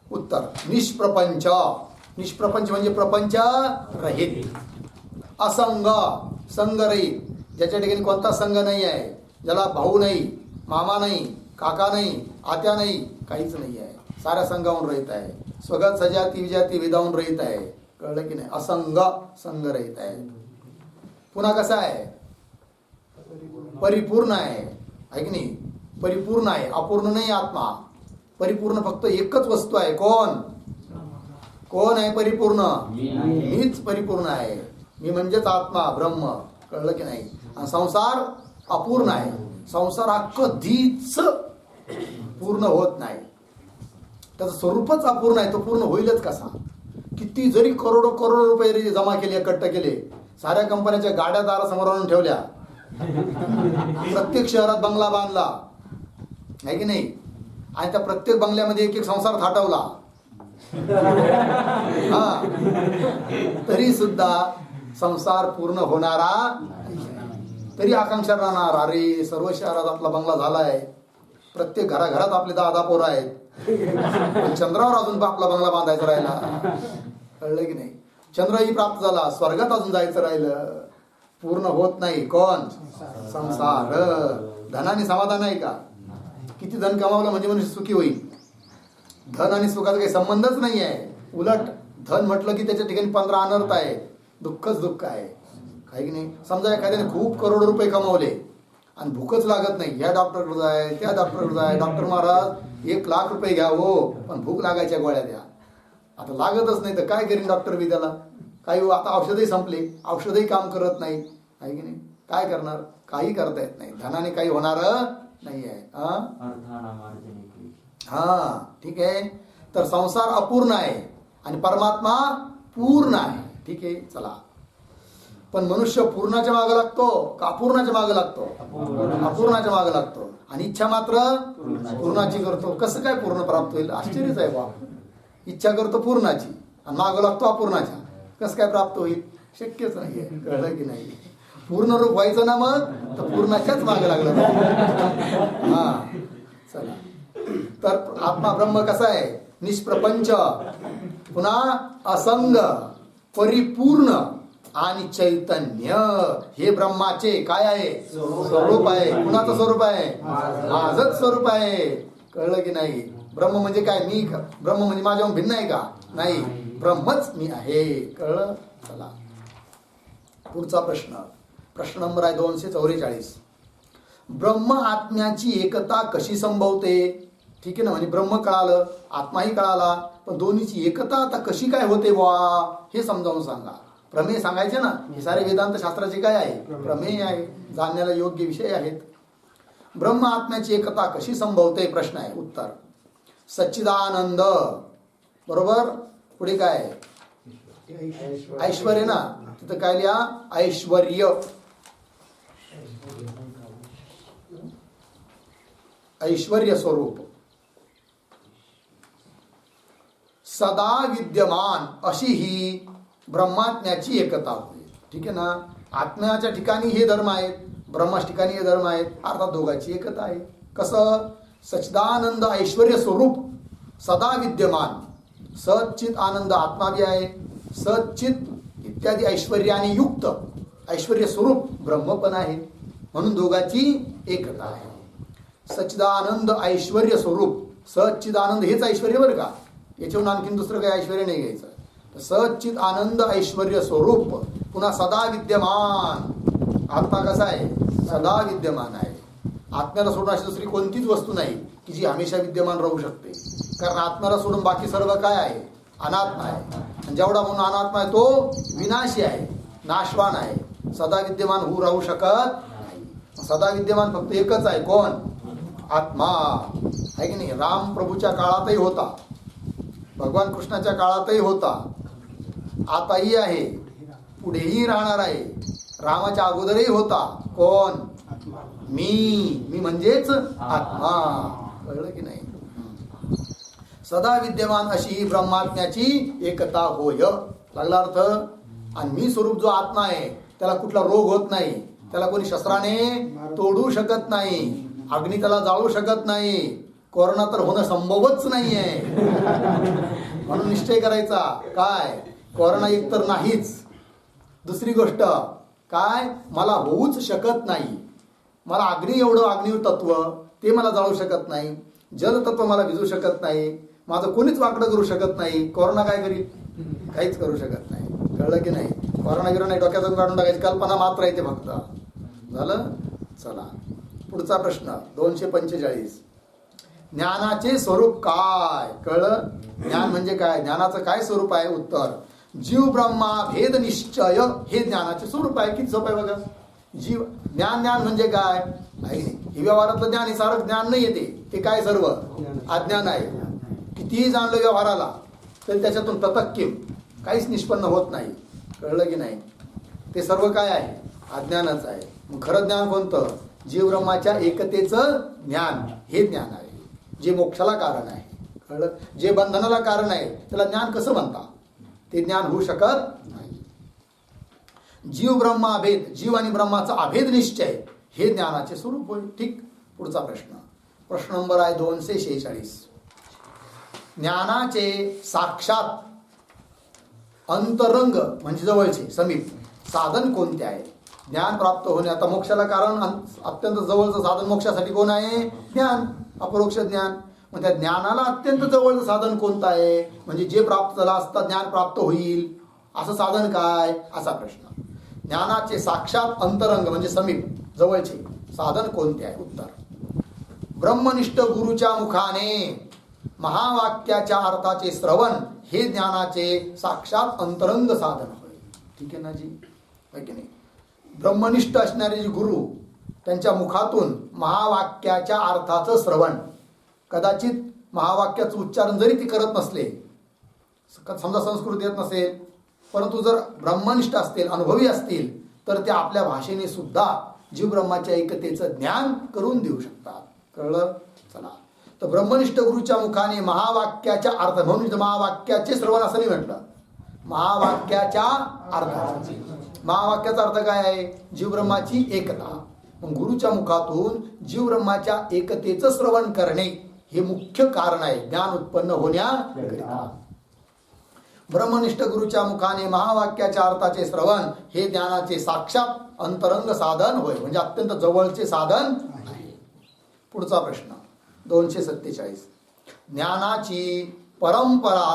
उत्तर, निष्प्रपंच. निष्प्रपंच म्हणजे प्रपंच रहित, असंग, संगरहित, ज्याच्या ठिकाणी कोणता संघ नाही आहे, ज्याला भाऊ नाही, मामा नाही, काका नाही, आत्या नाही, काहीच नाही आहे, साऱ्या संघाहून रहित आहे, स्वगत सजाती विजाती वेदाहून रहित आहे. कळलं की नाही? असंग, संघ रहित आहे. पुन्हा कसा आहे? परिपूर्ण आहे की नाही? परिपूर्ण आहे, अपूर्ण नाही आत्मा, परिपूर्ण. फक्त एकच वस्तू आहे, कोण? कोण आहे परिपूर्ण? मीच परिपूर्ण आहे. मी म्हणजेच आत्मा, ब्रह्म. कळलं की नाही? आणि संसार अपूर्ण आहे, संसार हा कधीच पूर्ण होत नाही, त्याचं स्वरूपच अपूर्ण आहे. तो पूर्ण होईलच कसा? किती जरी करोडो करोडो रुपये जमा केले, एकट्ठ केले, साऱ्या कंपन्यांच्या गाड्या दारासमोर आणून ठेवल्या, प्रत्येक शहरात बंगला बांधला आहे की नाही, आणि त्या प्रत्येक बंगल्यामध्ये एक एक संसार थाटवला, हा, तरी सुद्धा संसार पूर्ण होणारा नाही. तरी आकांक्षा राहणार, अरे सर्व शहरात आपला बंगला झालाय, प्रत्येक घराघरात आपले 10-10 पोरं आहेत, पण चंद्रावर अजून आपला बंगला बांधायचा राहिला. कळलं की नाही? चंद्रही प्राप्त झाला, स्वर्गात अजून जायचं राहिलं, पूर्ण होत नाही. कोण? संसार. धनाने समाधान आहे का? किती धन कमावलं म्हणजे मनुष्य सुखी होईल? धन आणि सुखाचा काही संबंधच नाही आहे. उलट धन म्हटलं की त्याच्या ठिकाणी 15 अनर्थ आहे, दुःखच दुःख आहे. काही नाही. समजा एखाद्याने खूप करोडो रुपये कमावले आणि भूकच लागत नाही, या डॉक्टरकडे जाय, त्या डॉक्टरकडे जाय, डॉक्टर महाराज 1 लाख रुपये घ्या हो, पण भूक लागायच्या गोळ्या द्या. आता लागतच नाही तर काय करीन डॉक्टर बी त्याला? काही आता औषधही संपले, औषधही काम करत नाही, आहे की नाही? काय करणार? काही करता येत नाही. धनाने काही होणार नाही आहे. हा, ठीक आहे. तर संसार अपूर्ण आहे आणि परमात्मा पूर्ण आहे. ठीक आहे, चला. पण मनुष्य पूर्णाच्या मागे लागतो का अपूर्णाच्या मागे लागतो? अपूर्णाच्या मागे लागतो. आणि इच्छा मात्र पूर्णाची करतो. कसं काय पूर्ण प्राप्त होईल? आश्चर्यच आहे बाप. इच्छा करतो पूर्णाची आणि मागं लागतो अपूर्णाच्या, कसं काय प्राप्त होईल? शक्यच नाहीये. कळलं की नाही? पूर्ण रूप व्हायचं ना, मग तर पूर्णाच्याच मागे लागलं. हा, चला. तर आत्मा ब्रह्म कसा आहे? निष्प्रपंच, पुन्हा असंग, परिपूर्ण आणि चैतन्य. हे ब्रह्माचे काय आहे? स्वरूप आहे. कुणाचं स्वरूप आहे? माझंच स्वरूप आहे. कळलं की नाही? ब्रह्म म्हणजे काय? मी ब्रह्म म्हणजे माझ्याहून भिन्न आहे का? नाही, ब्रह्मच मी आहे. कळलं? चला पुढचा प्रश्न. प्रश्न नंबर आहे 244. ब्रह्म आत्म्याची एकता कशी संभवते? ठीक आहे ना? म्हणजे ब्रह्म कळालं, आत्माही कळाला, पण दोन्हीची एकता आता कशी काय होते बुवा, हे समजावून सांगा. प्रमेय सांगायचे ना. हे सारे वेदांत शास्त्राचे काय आहे? प्रमेय आहे, जाणण्याला योग्य विषय आहेत. ब्रह्म आत्म्याची एकता कशी संभवते प्रश्न आहे. उत्तर, सच्चिदानंद. बरोबर. पुढे काय? ऐश्वर्य ना, तिथं काय लिहा? ऐश्वर्य. ऐश्वर्य स्वरूप, सदा विद्यमान, अशी ही ब्रह्मात्म्याची एकता होईल. ठीक आहे ना? आत्म्याच्या ठिकाणी हे धर्म आहेत, ब्रह्माच्या ठिकाणी हे धर्म आहेत, अर्थात दोघांची एकता आहे. कसं? सच्चिदानंद ऐश्वर्य स्वरूप, सदा विद्यमान. सच्चित आनंद आत्मा बी आहे, सच्चित इत्यादी ऐश्वर्याने युक्त ऐश्वर्य स्वरूप ब्रह्म पण आहे, म्हणून दोघांची एकता आहे. सच्चिदानंद ऐश्वर्य स्वरूप, सच्चिदानंद हेच ऐश्वर्य बरं का, याच्याहून आणखीन दुसरं काही ऐश्वर्य नाही घ्यायचं. सच्चित आनंद ऐश्वर्य स्वरूप, पुन्हा सदा विद्यमान. आत्मा कसा आहे? सदा विद्यमान आहे. आत्म्याला सोडून अशी दुसरी कोणतीच वस्तू नाही की जी हमेशा विद्यमान राहू शकते. कारण आत्म्याला सोडून बाकी सर्व काय आहे? अनात्मा आहे. आणि जेवढा म्हणून अनात्मा आहे तो विनाशी आहे, नाशवान आहे. सदा विद्यमान होऊ राहू शकत नाही. सदा विद्यमान फक्त एकच आहे, कोण? आत्मा. आहे की नाही? राम प्रभूच्या काळातही होता, भगवान कृष्णाच्या काळातही होता, आताही आहे, पुढेही राहणार आहे. रामाच्या अगोदरही होता, कोण? मी म्हणजेच आत्मा. कळलं की नाही? सदा विद्यमान अशी ही ब्रह्मात्म्याची एकता होय. लागला अर्थ? आणि मी स्वरूप जो आत्मा आहे त्याला कुठला रोग होत नाही, त्याला कोणी शस्त्राने तोडू शकत नाही, अग्नी त्याला जाळू शकत नाही, कोरोना तर होणं संभवच नाहीये. म्हणून निश्चय करायचा काय? कोरोना एक तर नाहीच. दुसरी गोष्ट काय? मला होऊच शकत नाही. मला अग्नी एवढं अग्निव तत्व ते मला जाळू शकत नाही, जलतत्व मला भिजू शकत नाही, माझं कोणीच वाकडं करू शकत नाही. कोरोना काय करील? काहीच करू शकत नाही. कळलं की नाही? कोरोना गिरो नाही, डोक्यातून काढून टाकायची कल्पना मात्र येते फक्त. झालं? चला पुढचा प्रश्न 245. ज्ञानाचे स्वरूप काय? कळलं? ज्ञान म्हणजे काय? ज्ञानाचं काय स्वरूप आहे? उत्तर, जीव ब्रह्मा भेद निश्चय हे ज्ञानाचे स्वरूप आहे. किती सोपं आहे बघा. जीव ज्ञान म्हणजे काय? हे व्यवहारातलं ज्ञान, हे सारं ज्ञान नाही येते, ते काय? सर्व अज्ञान आहे. कितीही जाणलं व्यवहाराला तरी त्याच्यातून ततक्किम काहीच निष्पन्न होत नाही. कळलं की नाही? ते सर्व काय आहे? अज्ञानच आहे. मग खरं ज्ञान कोणतं? जीव ब्रह्माच्या एकतेचं ज्ञान हे ज्ञान आहे, जे मोक्षाला कारण आहे. कळलं? जे बंधनाला कारण आहे त्याला ज्ञान कसं म्हणता? ते ज्ञान होऊ शकत नाही. जीव ब्रह्मा अभेद, जीव आणि ब्रह्माचा अभेद निश्चय हे ज्ञानाचे स्वरूप होय. ठीक. पुढचा प्रश्न नंबर आहे 246. ज्ञानाचे साक्षात अंतरंग म्हणजे जवळचे समीप साधन कोणते आहे? ज्ञान प्राप्त होणे, आता मोक्षाला कारण अत्यंत जवळचं साधन मोक्षासाठी कोण आहे? ज्ञान, अपरोक्ष ज्ञान. मग त्या ज्ञानाला अत्यंत जवळचं साधन कोणतं आहे? म्हणजे जे प्राप्त झालं असता ज्ञान प्राप्त होईल असं साधन काय? असा प्रश्न. ज्ञानाचे साक्षात अंतरंग म्हणजे समीप जवळचे साधन कोणते आहे? उत्तर, ब्रह्मनिष्ठ गुरुच्या मुखाने महावाक्याच्या अर्थाचे श्रवण हे ज्ञानाचे साक्षात अंतरंग साधन होय. ठीक आहे ना जी? आहे की नाही? ब्रह्मनिष्ठ असणारे जे गुरु, त्यांच्या मुखातून महावाक्याच्या अर्थाचं श्रवण, कदाचित महावाक्याचं उच्चारण जरी ती करत नसले, समजा संस्कृत येत नसेल, परंतु जर ब्रह्मनिष्ठ असतील, अनुभवी असतील, तर ते आपल्या भाषेने सुद्धा जीव ब्रह्माच्या एकतेचं ज्ञान करून देऊ शकतात. कळलं? चला, तर ब्रह्मनिष्ठ गुरुच्या मुखाने महावाक्याच्या अर्थ, म्हणून महावाक्याचे श्रवण असं नाही म्हटलं, महावाक्याच्या अर्थाचे. महावाक्याचा अर्थ काय आहे? जीव ब्रह्माची एकता. मग गुरुच्या मुखातून जीव ब्रह्माच्या एकतेचं श्रवण करणे हे मुख्य कारण आहे ज्ञान उत्पन्न होण्याकरिता. ब्रह्मनिष्ठ गुरुच्या मुखाने महावाक्याच्या अर्थाचे श्रवण हे ज्ञानाचे साक्षात अंतरंग साधन होय, म्हणजे अत्यंत जवळचे साधन आहे. पुढचा प्रश्न 247. ज्ञानाची परंपरा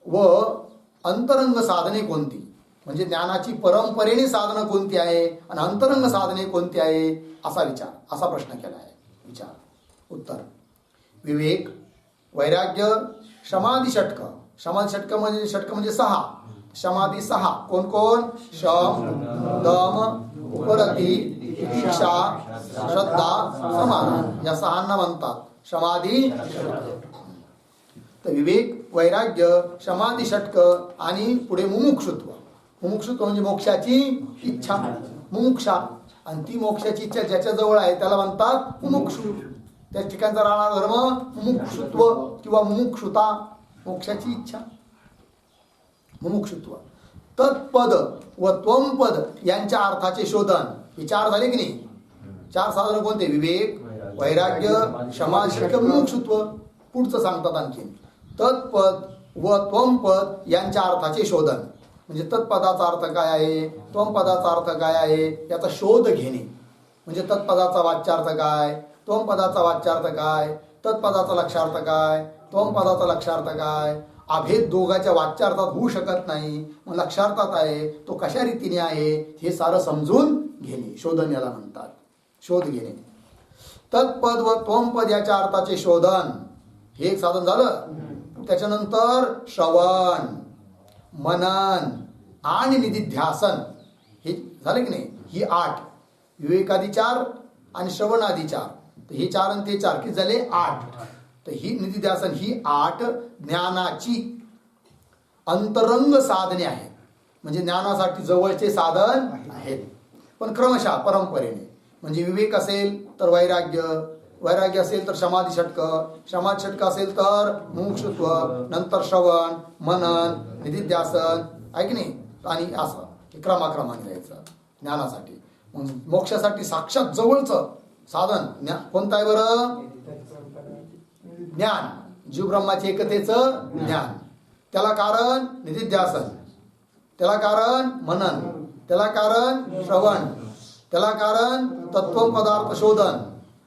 व अंतरंग साधने कोणती? म्हणजे ज्ञानाची परंपरेने साधनं कोणती आहे आणि अंतरंग साधने कोणती आहे असा प्रश्न केला आहे. विचार. उत्तर, विवेक, वैराग्य, समाधी षटक. समाधी षटक म्हणजे 6. समाधी 6 कोण कोण? शम, दम, उपरती, इच्छा, श्रद्धा, समाधान या 6 म्हणतात समाधी षटक. तर विवेक, वैराग्य, समाधी षटक आणि पुढे मुमुक्षुत्व. मुमुक्षुत्व म्हणजे मोक्षाची इच्छा, मुमुक्षा. आणि ती मोक्षाची इच्छा ज्याच्या जवळ आहे त्याला म्हणतात मुमुक्षु. त्या ठिकाणचा राहणारा धर्म मुमुक्षुत्व किंवा मुमुक्षुता, मोक्षाची इच्छा, मुमुक्षुत्व. तत्पद व त्वमपद यांच्या अर्थाचे शोधन. हे 4 झाले की नाही? 4 साधन कोणते? विवेक, वैराग्य, समाधी षटक, मुमुक्षुत्व. पुढचं सांगतात आणखी, तत्पद व त्वमपद यांच्या अर्थाचे शोधन. म्हणजे तत्पदाचा अर्थ काय आहे, त्वमपदाचा अर्थ काय आहे याचा शोध घेणे. म्हणजे तत्पदाचा वाच्यार्थ काय, त्वमपदाचा वाच्यार्थ काय, तत्पदाचा लक्षार्थ काय, त्वमपदाचा लक्षार्थ काय. अभेद दोघांच्या वाच्यार्थात होऊ शकत नाही, मग लक्षार्थात आहे तो कशा रीतीने आहे हे सारं समजून घेणे शोधन याला म्हणतात. शोध घेणे. तत्पद व त्वमपद याच्या अर्थाचे शोधन हे एक साधन झालं. त्याच्यानंतर श्रवण, मनन आणि निधिध्यासन हे झाले की नाही. ही 8 विवेकादी 4 आणि श्रवणादी 4, तर हे 4 आणि ते 4 किती झाले 8. तर ही निधिध्यासन ही 8 ज्ञानाची अंतरंग साधने आहेत, म्हणजे ज्ञानासाठी जवळचे साधन आहेत, पण क्रमशः परंपरेने. म्हणजे विवेक असेल तर वैराग्य, वैराग्य असेल तर समाधी षटक, समाधी षटक असेल तर मुमुक्षुत्व, नंतर श्रवण, मनन, निधिध्यासन आहे की नाही, आणि असं क्रमाक्रमाने जायचं ज्ञानासाठी. मग मोक्षासाठी साक्षात जवळचं साधन कोणतं आहे बरं? ज्ञान, जीव ब्रह्माची एकतेचं ज्ञान. त्याला कारण निधिध्यासन, त्याला कारण मनन, त्याला कारण श्रवण, त्याला कारण तत्त्व पदार्थ शोधन,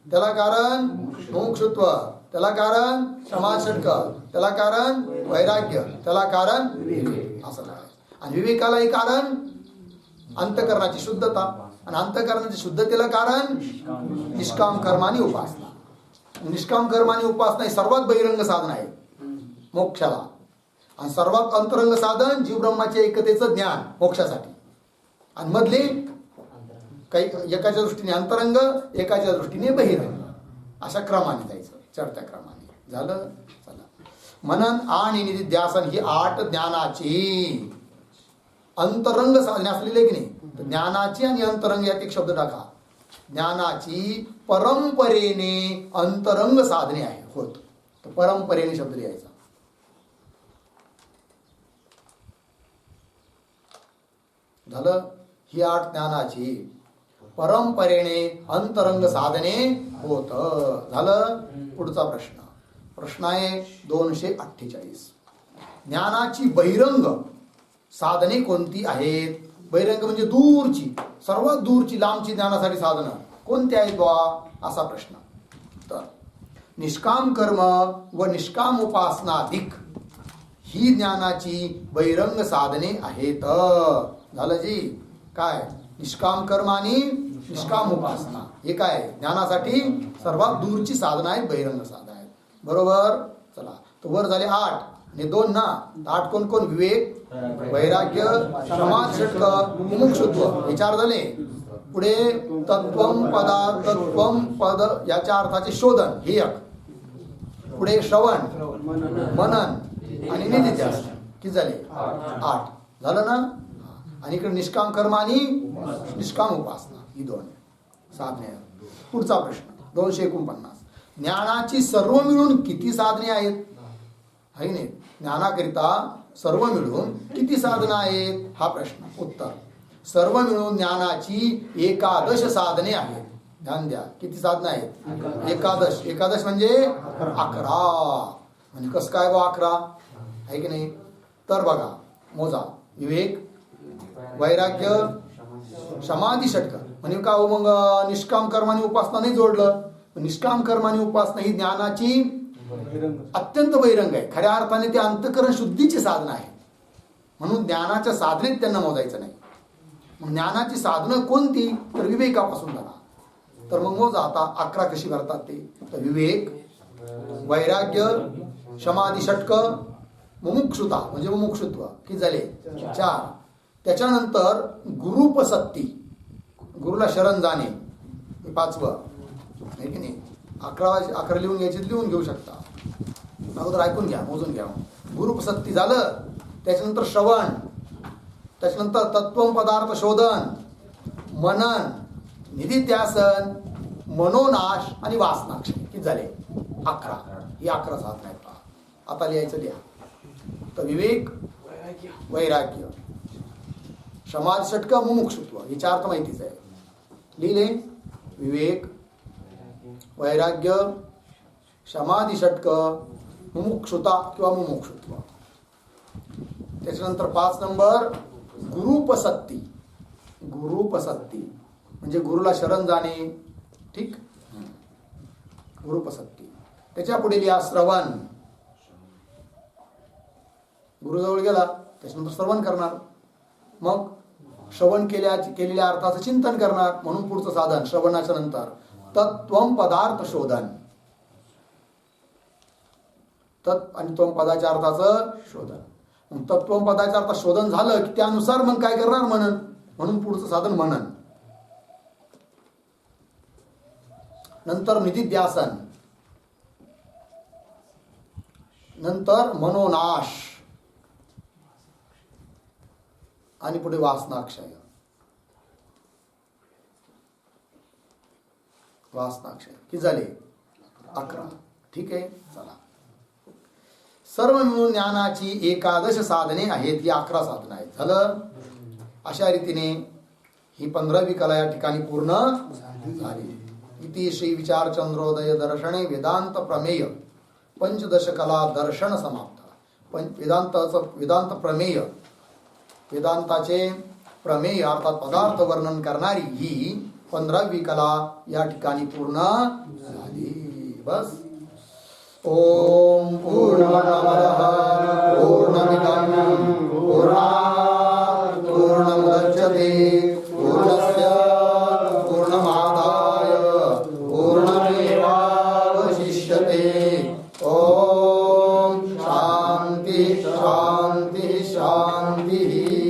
त्याला कारण मुमुक्षुत्व, त्याला कारण समाज षटक, त्याला कारण वैराग्य, त्याला कारण विवेक. असं काय. आणि विवेकालाही कारण अंतःकरणाची शुद्धता, आणि अंतःकरणाची शुद्धतेला कारण निष्काम कर्मानी उपासना. निष्काम कर्मानी उपासना ही सर्वात बहिरंग साधन आहे मोक्षाला, आणि सर्वात अंतरंग साधन जीव ब्रह्माच्या एकतेचं ज्ञान मोक्षासाठी. आणि मधले काही एकाच्या दृष्टीने अंतरंग, एकाच्या दृष्टीने बहिरंग, अशा क्रमाने जायचं, चढत्या क्रमाने. झालं. चला. मनन आणि निधिध्यासन ही 8 ज्ञानाची अंतरंग साधने असलेले की नाही. तर ज्ञानाची आणि अंतरंग यात एक शब्द टाका. ज्ञानाची परंपरेने अंतरंग साधने आहे होत. तर परंपरेने शब्द लिहायचा. झालं. ही 8 ज्ञानाची परंपरेने अंतरंग साधने होत. झालं. पुढचा प्रश्न. प्रश्न आहे 248. ज्ञानाची बहिरंग साधने कोणती आहेत? बहिरंग म्हणजे दूरची, सर्वात दूरची, लांबची ज्ञानासाठी साधनं कोणती आहेत बा, असा प्रश्न. तर निष्काम कर्म व निष्काम उपासनाधिक ही ज्ञानाची बहिरंग साधने आहेत. झालं जी. काय? निष्काम कर्म आणि निष्काम उपासना हे काय ज्ञानासाठी सर्वात दूरची साधना आहेत, बहिरंग साधना आहेत. बरोबर. चला. तर वर झाले 8 आणि 2 ना. 8 कोण कोण? विवेक, वैराग्य, समाज षटक, मुमुक्षुत्व, हे 4 झाले. पुढे तत्वम पदार्थ, तत्वम पद याच्या अर्थाचे शोधन हे 1. पुढे श्रवण, मनन आणि निधिध्यासन किती झाले? 8 झालं ना. आणि इकडे निष्काम कर्म आणि निष्काम उपासना ही 2 साधने. पुढचा प्रश्न 249. ज्ञानाची सर्व मिळून किती साधने आहेत? आहे नाही. ज्ञानाकरिता सर्व मिळून किती साधना आहेत हा प्रश्न. उत्तर. सर्व मिळून ज्ञानाची 11 साधने आहेत. ध्यान द्या. किती साधना आहेत? 11. 11 म्हणजे 11. म्हणजे कसं काय बा 11 आहे की नाही? तर बघा मोजा. विवेक, वैराग्य, समाधी षटक. म्हणजे का हो मग निष्काम कर्माने उपासना नाही जोडलं? निष्काम कर्माने उपासना ही ज्ञानाची अत्यंत बहिरंग आहे. खऱ्या अर्थाने ते अंतःकरण शुद्धीची साधना आहे, म्हणून ज्ञानाच्या साधनेत त्यांना मोजायचं नाही. मग ज्ञानाची साधनं कोणती? तर विवेकापासून धरा. तर मग मोजा आता 11 कशी करतात ते. तर विवेक, वैराग्य, समाधी षटक, मुमुक्षुता म्हणजे मुमुक्षुत्व किती झाले? 4. त्याच्यानंतर गुरुपसत्ती, गुरुला शरण जाणे, 5वं आहे की नाही. 11 लिहून घ्यायचे, लिहून घेऊ शकता, अगोदर ऐकून घ्या, मोजून घ्या. गुरुपसत्ती झालं. त्याच्यानंतर श्रवण, त्याच्यानंतर तत्व पदार्थ शोधन, मनन, निधिध्यासन, मनोनाश आणि वासनाक्ष किती झाले? 11. ही 11 साधना आहेत. आता लिहायचं लिहा. तर विवेक, वैराग्य, समाज षटक, मुमुक्षुत्व हे 4 तर माहितीच आहे. लिहिले. विवेक, वैराग्य, समाधी षटक, मुमुक्षुता किंवा मुमुक्षुत्व. त्याच्यानंतर 5 नंबर गुरुपसत्ती. गुरुपसत्ती म्हणजे गुरुला शरण जाणे. ठीक. गुरुपसत्ती. त्याच्या पुढे लिहा श्रवण. गुरुजवळ गेला त्याच्यानंतर श्रवण करणार, मग श्रवण केलेल्या अर्थाचं चिंतन करणार, म्हणून पुढचं साधन श्रवणाच्या नंतर तत्त्वम पदार्थ शोधन. तत् आणि त्वम पदाच्या अर्थाचं शोधन. तत्त्वम पदाच्या अर्थ शोधन झालं की त्यानुसार मग काय करणार? मनन. म्हणून पुढचं साधन मनन. नंतर निधिध्यासन, नंतर मनोनाश आणि पुढे वासनाक्षय. वासनाक्षय किती झाले? 11. ठीक आहे, चला. सर्व मिळून ज्ञानाची 11 साधने आहेत. ही 11 साधनं आहेत. झालं. अशा रीतीने ही 15वी कला या ठिकाणी पूर्ण झाली. इति श्री विचार चंद्रोदय दर्शने वेदांत प्रमेय पंचदश कला दर्शन समाप्त. वेदांत प्रमेय, वेदांताचे प्रमेय अर्थात पदार्थ वर्णन करणारी ही 15वी कला या ठिकाणी पूर्ण झाली. बस. ओम पूर्णमदः पूर्णमिदं पूर्णात् पूर्णमुदच्यते पूर्णस्य पूर्णमादाय पूर्णमेवावशिष्यते. ओम शांति शांति शांति.